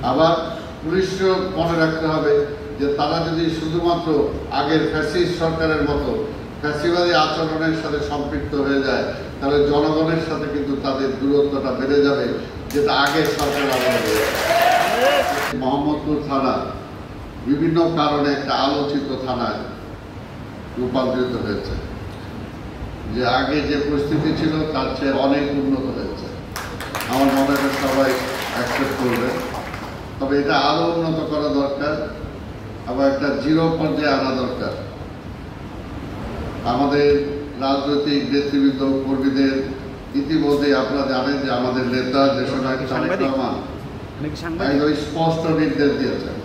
আবার পুলিশও মনে রাখতে হবে যে তারা যদি শুধুমাত্র আগের ফ্যাসিস্ট সরকারের মতো ফ্যাসিবাদী আচরণের সাথে সম্পৃক্ত হয়ে যায়, তাহলে জনগণের সাথে কিন্তু তাদের দূরত্বটা বেড়ে যাবে, যেটা আগের সরকার আমলে মোহাম্মদপুর থানা বিভিন্ন কারণে একটা আলোচিত থানায় রূপান্তরিত হয়েছে। যে আগে যে পরিস্থিতি ছিল তার চেয়ে অনেক উন্নত হয়েছে, আমার মনে হয় সবাই অ্যাকসেপ্ট করবে। তবে এটা আরো উন্নত করা দরকার, আবার একটা জিরো পর্যায়ে আনা দরকার। আমাদের রাজনৈতিক নেতৃবৃন্দ কর্মীদের ইতিমধ্যে আপনারা জানেন যে আমাদের নেতা দেশনায়ক তারেক রহমান একদম স্পষ্ট নির্দেশ দিয়েছেন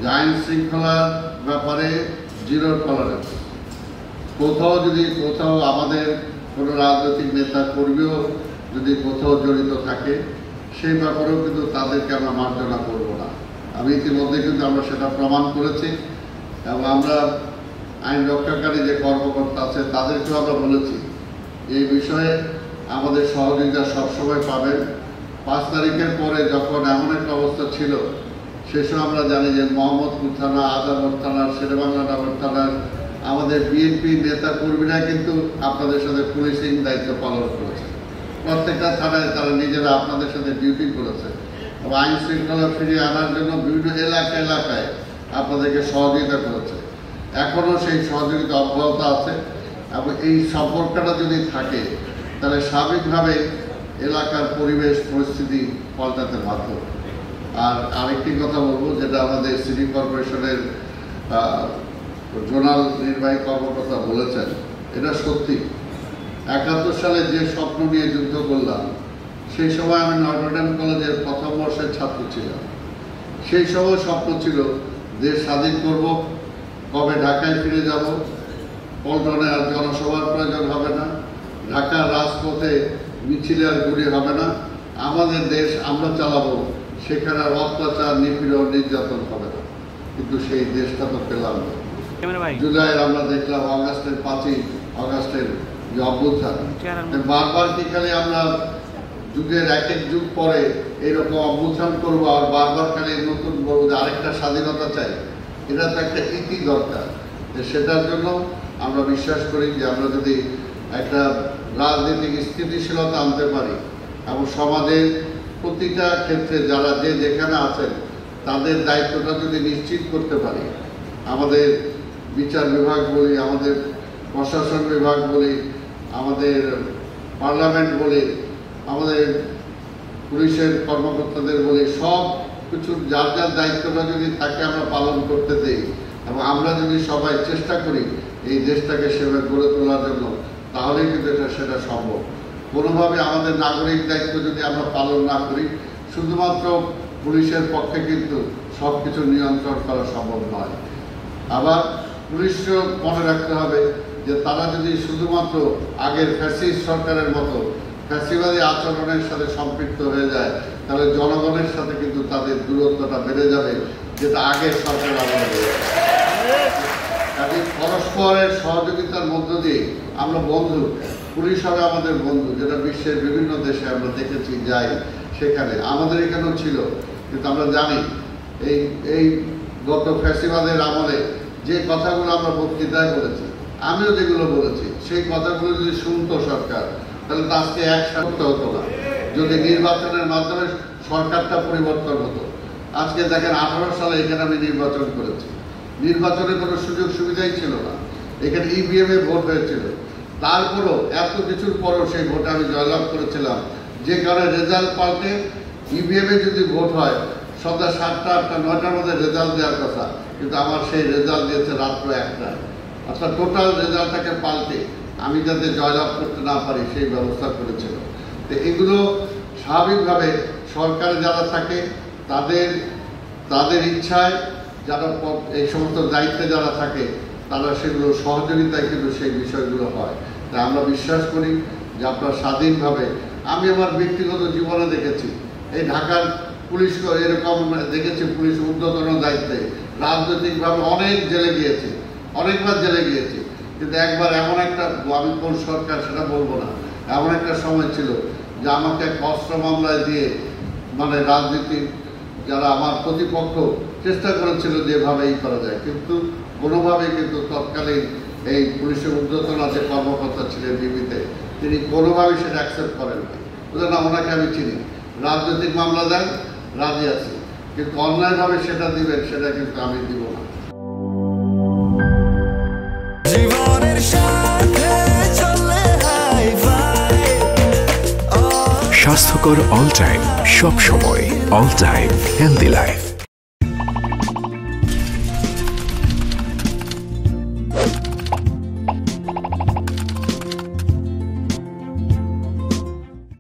যে আইন শৃঙ্খলার ব্যাপারে জিরো টলারেন্স। কোথাও আমাদের কোনো রাজনৈতিক নেতা কর্মীও যদি কোথাও জড়িত থাকে, সেই ব্যাপারেও কিন্তু তাদেরকে আমরা মার্জনা করব না। আমি ইতিমধ্যে কিন্তু আমরা সেটা প্রমাণ করেছি এবং আমরা আইন রক্ষাকারী যে কর্মকর্তা আছে তাদেরকেও আমরা বলেছি এই বিষয়ে আমাদের সহযোগিতা সবসময় পাবেন। 5 তারিখের পরে যখন এমন একটা অবস্থা ছিল, সেসব আমরা জানি যে মোহাম্মদপুর থানা, আদালত থানা, শেরেবাংলা নগর থানার আমাদের বিএনপি নেতা কর্মীরা কিন্তু আপনাদের সাথে পুলিশিং দায়িত্ব পালন করেছে। প্রত্যেকটা থানায় তারা নিজেরা আপনাদের সাথে ডিউটি করেছে এবং আইন শৃঙ্খলা ফিরিয়ে আনার জন্য বিভিন্ন এলাকায় আপনাদেরকে সহযোগিতা করেছে। এখনও সেই সহযোগিতা অব্যাহত আছে এবং এই সম্পর্কটা যদি থাকে তাহলে স্বাভাবিকভাবে এলাকার পরিবেশ পরিস্থিতি পাল্টাতে বাধ্য। আর আরেকটি কথা বলবো, যেটা আমাদের সিটি কর্পোরেশনের জোনাল নির্বাহী কর্মকর্তা বলেছেন, এটা সত্যি। 71 সালে যে স্বপ্ন নিয়ে যুদ্ধ করলাম, সেই সময় আমি নটরডেম কলেজের প্রথম বর্ষের ছাত্র ছিলাম। সেই সময় স্বপ্ন ছিল দেশ স্বাধীন করব, কবে ঢাকায় ফিরে যাব, পল্টনে আর জনসভার প্রয়োজন হবে না, ঢাকার রাজপথে মিছিলে আর গুলি হবে না, আমাদের দেশ আমরা চালাবো, সেখানে আর অত্যাচার, নিপীড়ন, নির্যাতন হবে না। কিন্তু সেই দেশটা তো পেলাম না। জুলাইয়ের আমরা দেখলাম অগাস্টের 5ই অগাস্টের যে অভ্যুত্থান, বারবার কি খালি আমরা যুগের এক যুগ পরে এরকম অভ্যুত্থান করবো আর বারবার খালি নতুন বলবো যে আরেকটা স্বাধীনতা চাই? এটা তো একটা ইতি দরকার। সেটার জন্য আমরা বিশ্বাস করি যে আমরা যদি একটা রাজনৈতিক স্থিতিশীলতা আনতে পারি এবং সমাজের প্রতিটা ক্ষেত্রে যারা যেখানে আছেন তাদের দায়িত্বটা যদি নিশ্চিত করতে পারি, আমাদের বিচার বিভাগ বলি, আমাদের প্রশাসন বিভাগ বলি, আমাদের পার্লামেন্ট বলি, আমাদের পুলিশের কর্মকর্তাদের বলি, সব কিছুর যার যার দায়িত্বটা যদি তাকে আমরা পালন করতে দেই এবং আমরা যদি সবাই চেষ্টা করি এই দেশটাকে সেভাবে গড়ে তোলার জন্য, তাহলেই কিন্তু সেটা সম্ভব। কোনোভাবে আমাদের নাগরিক দায়িত্ব যদি আমরা পালন না করি, শুধুমাত্র পুলিশের পক্ষে কিন্তু সব কিছু নিয়ন্ত্রণ করা সম্ভব নয়। আবার পুলিশও মনে রাখতে হবে যে তারা যদি শুধুমাত্র আগের ফ্যাসিস্ট সরকারের মতো ফ্যাসিবাদী আচরণের সাথে সম্পৃক্ত হয়ে যায়, তাহলে জনগণের সাথে কিন্তু তাদের দূরত্বটা বেড়ে যাবে, যেটা আগের সরকার আমলে। পরস্পরের সহযোগিতার মধ্য দিয়ে আমরা বন্ধু, পুলিশ হবে আমাদের বন্ধু, যেটা বিশ্বের বিভিন্ন দেশে আমরা দেখেছি যাই, সেখানে আমাদের এখানেও ছিল। কিন্তু আমরা জানি এই গত ফ্যাসিবাদের আমলে যে কথাগুলো আমরা বক্তৃতায় বলেছি, আমিও যেগুলো বলেছি, সেই কথাগুলো যদি শুনতো সরকার, তাহলে তো আজকে একসাথে হতো না। যদি নির্বাচনের মাধ্যমে সরকারটা পরিবর্তন হতো, আজকে দেখেন 18 সালে এখানে আমি নির্বাচন করেছি, নির্বাচনের কোনো সুযোগ সুবিধাই ছিল না, এখানে ইভিএম এ ভোট হয়েছিল, তারপরও এত কিছুর পরও সেই ভোটে আমি জয়লাভ করেছিলাম। যে কারণে রেজাল্ট পাল্টে ইভিএম এ যদি ভোট হয় সন্ধ্যা 7টা 8টা 9টার মধ্যে রেজাল্ট দেওয়ার কথা, কিন্তু আমার সেই রেজাল্ট দিয়েছে রাত্র 1টায়। অর্থাৎ টোটাল রেজাল্টটাকে পাল্টে আমি যাতে জয়লাভ করতে না পারি সেই ব্যবস্থা করেছিল। তো এগুলো স্বাভাবিকভাবে সরকারে যারা থাকে তাদের ইচ্ছায় যারা এই সমস্ত দায়িত্বে যারা থাকে তারা সেগুলো সহযোগিতায় কিন্তু সেই বিষয়গুলো হয়। তাই আমরা বিশ্বাস করি যে আপনারা স্বাধীনভাবে, আমি আমার ব্যক্তিগত জীবনে দেখেছি এই ঢাকার পুলিশ এরকম দেখেছি, পুলিশ ঊর্ধ্বতন দায়িত্বে রাজনৈতিকভাবে অনেক জেলে গিয়েছে, অনেকবার জেলে গিয়েছি, কিন্তু একবার এমন একটা, আমি কোন সরকার সেটা বলবো না, এমন একটা সময় ছিল যে আমাকে অস্ত্র মামলায় দিয়ে মানে রাজনীতি যারা আমার প্রতিপক্ষ চেষ্টা করেছিল যেভাবেই করা যায়, কিন্তু কোনোভাবেই কিন্তু তৎকালীন এই পুলিশের ঊর্ধ্বতন যে কর্মকর্তা ছিলেন ডিবিতে, তিনি কোনোভাবেই সেটা অ্যাকসেপ্ট করেন না। না, ওনাকে আমি চিনি, রাজনৈতিক মামলা দেন, রাজি আছি, কিন্তু অন্যায়ভাবে সেটা দিবেন সেটা কিন্তু আমি দিব না। স্বাস্থ্যকর অল টাইম, সব সময় অল টাইম হেলদি লাইফ।